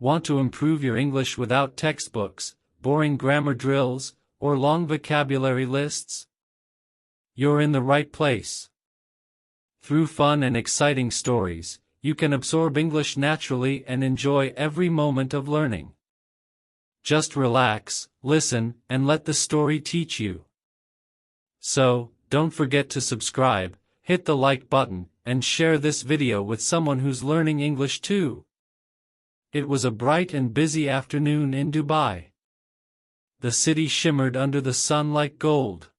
Want to improve your English without textbooks, boring grammar drills, or long vocabulary lists? You're in the right place. Through fun and exciting stories, you can absorb English naturally and enjoy every moment of learning. Just relax, listen, and let the story teach you. So, don't forget to subscribe, hit the like button, and share this video with someone who's learning English too. It was a bright and busy afternoon in Dubai. The city shimmered under the sun like gold.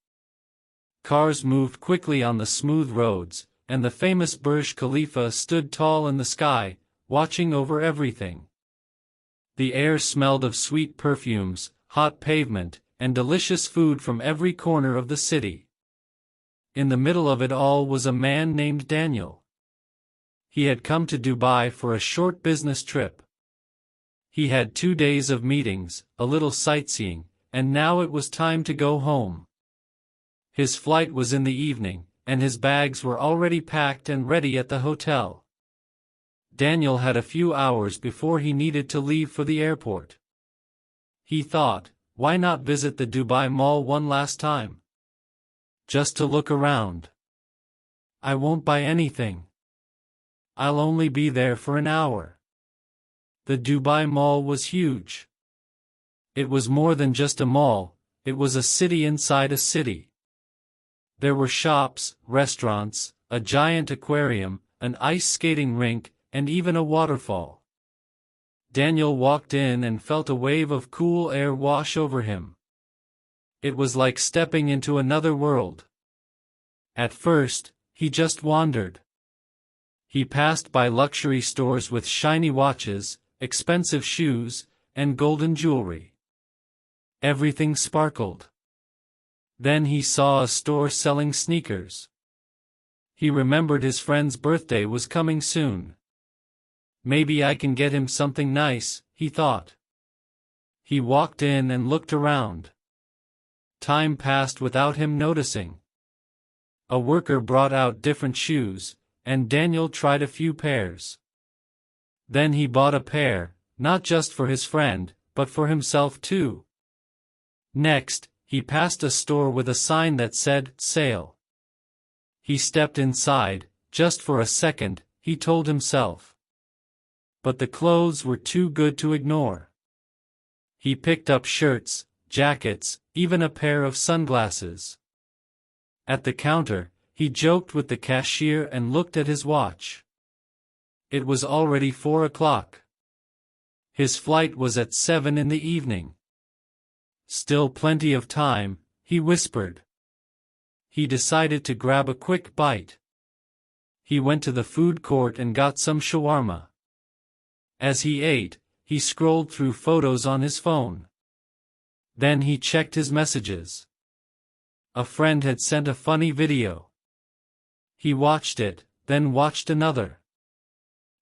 Cars moved quickly on the smooth roads, and the famous Burj Khalifa stood tall in the sky, watching over everything. The air smelled of sweet perfumes, hot pavement, and delicious food from every corner of the city. In the middle of it all was a man named Daniel. He had come to Dubai for a short business trip. He had 2 days of meetings, a little sightseeing, and now it was time to go home. His flight was in the evening, and his bags were already packed and ready at the hotel. Daniel had a few hours before he needed to leave for the airport. He thought, why not visit the Dubai Mall one last time? Just to look around. I won't buy anything. I'll only be there for an hour. The Dubai Mall was huge. It was more than just a mall, it was a city inside a city. There were shops, restaurants, a giant aquarium, an ice skating rink, and even a waterfall. Daniel walked in and felt a wave of cool air wash over him. It was like stepping into another world. At first, he just wandered. He passed by luxury stores with shiny watches, expensive shoes, and golden jewelry. Everything sparkled. Then he saw a store selling sneakers. He remembered his friend's birthday was coming soon. Maybe I can get him something nice, he thought. He walked in and looked around. Time passed without him noticing. A worker brought out different shoes, and Daniel tried a few pairs. Then he bought a pair, not just for his friend, but for himself too. Next, he passed a store with a sign that said, "Sale." He stepped inside, just for a second, he told himself. But the clothes were too good to ignore. He picked up shirts, jackets, even a pair of sunglasses. At the counter, he joked with the cashier and looked at his watch. It was already 4 o'clock. His flight was at 7 in the evening. Still plenty of time, he whispered. He decided to grab a quick bite. He went to the food court and got some shawarma. As he ate, he scrolled through photos on his phone. Then he checked his messages. A friend had sent a funny video. He watched it, then watched another.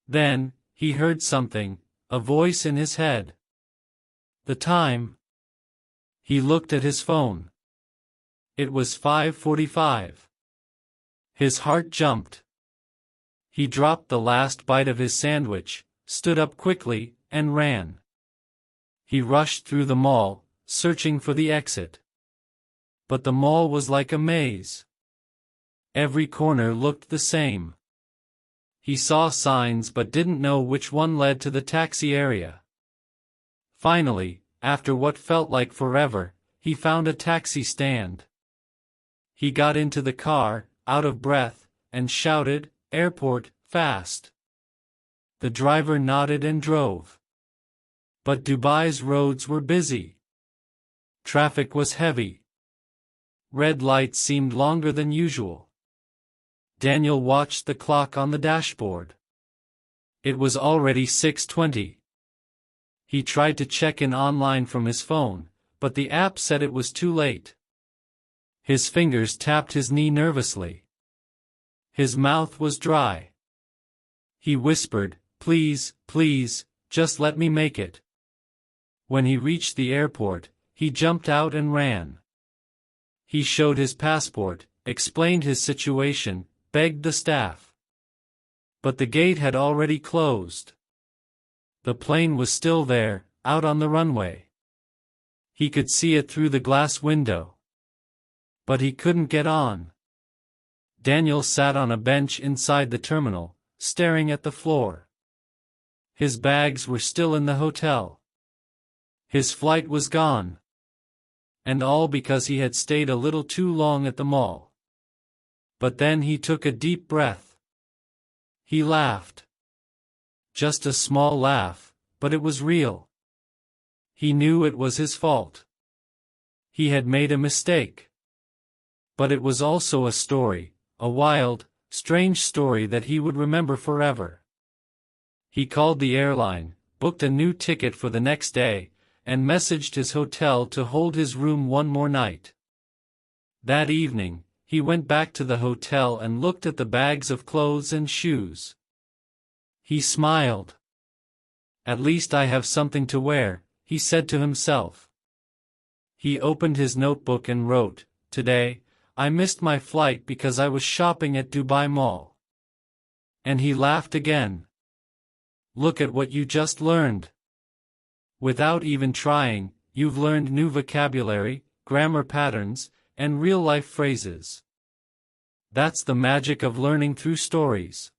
Then, he heard something, a voice in his head. The time. He looked at his phone. It was 5:45. His heart jumped. He dropped the last bite of his sandwich, stood up quickly, and ran. He rushed through the mall, searching for the exit. But the mall was like a maze. Every corner looked the same. He saw signs but didn't know which one led to the taxi area. Finally, after what felt like forever, he found a taxi stand. He got into the car, out of breath, and shouted, "Airport, fast." The driver nodded and drove. But Dubai's roads were busy. Traffic was heavy. Red lights seemed longer than usual. Daniel watched the clock on the dashboard. It was already 6:20. He tried to check in online from his phone, but the app said it was too late. His fingers tapped his knee nervously. His mouth was dry. He whispered, "Please, please, just let me make it." When he reached the airport, he jumped out and ran. He showed his passport, explained his situation, begged the staff. But the gate had already closed. The plane was still there, out on the runway. He could see it through the glass window. But he couldn't get on. Daniel sat on a bench inside the terminal, staring at the floor. His bags were still in the hotel. His flight was gone. And all because he had stayed a little too long at the mall. But then he took a deep breath. He laughed. Just a small laugh, but it was real. He knew it was his fault. He had made a mistake. But it was also a story, a wild, strange story that he would remember forever. He called the airline, booked a new ticket for the next day, and messaged his hotel to hold his room one more night. That evening, he went back to the hotel and looked at the bags of clothes and shoes. He smiled. "At least I have something to wear," he said to himself. He opened his notebook and wrote, "Today, I missed my flight because I was shopping at Dubai Mall." And he laughed again. Look at what you just learned. Without even trying, you've learned new vocabulary, grammar patterns, and real-life phrases. That's the magic of learning through stories.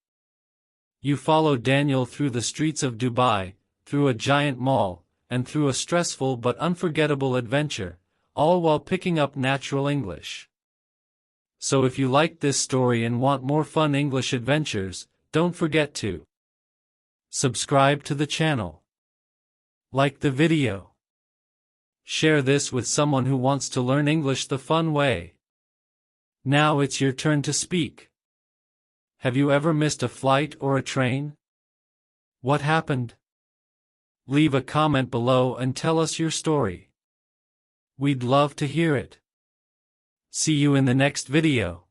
You follow Daniel through the streets of Dubai, through a giant mall, and through a stressful but unforgettable adventure, all while picking up natural English. So if you liked this story and want more fun English adventures, don't forget to subscribe to the channel. Like the video. Share this with someone who wants to learn English the fun way. Now it's your turn to speak. Have you ever missed a flight or a train? What happened? Leave a comment below and tell us your story. We'd love to hear it. See you in the next video.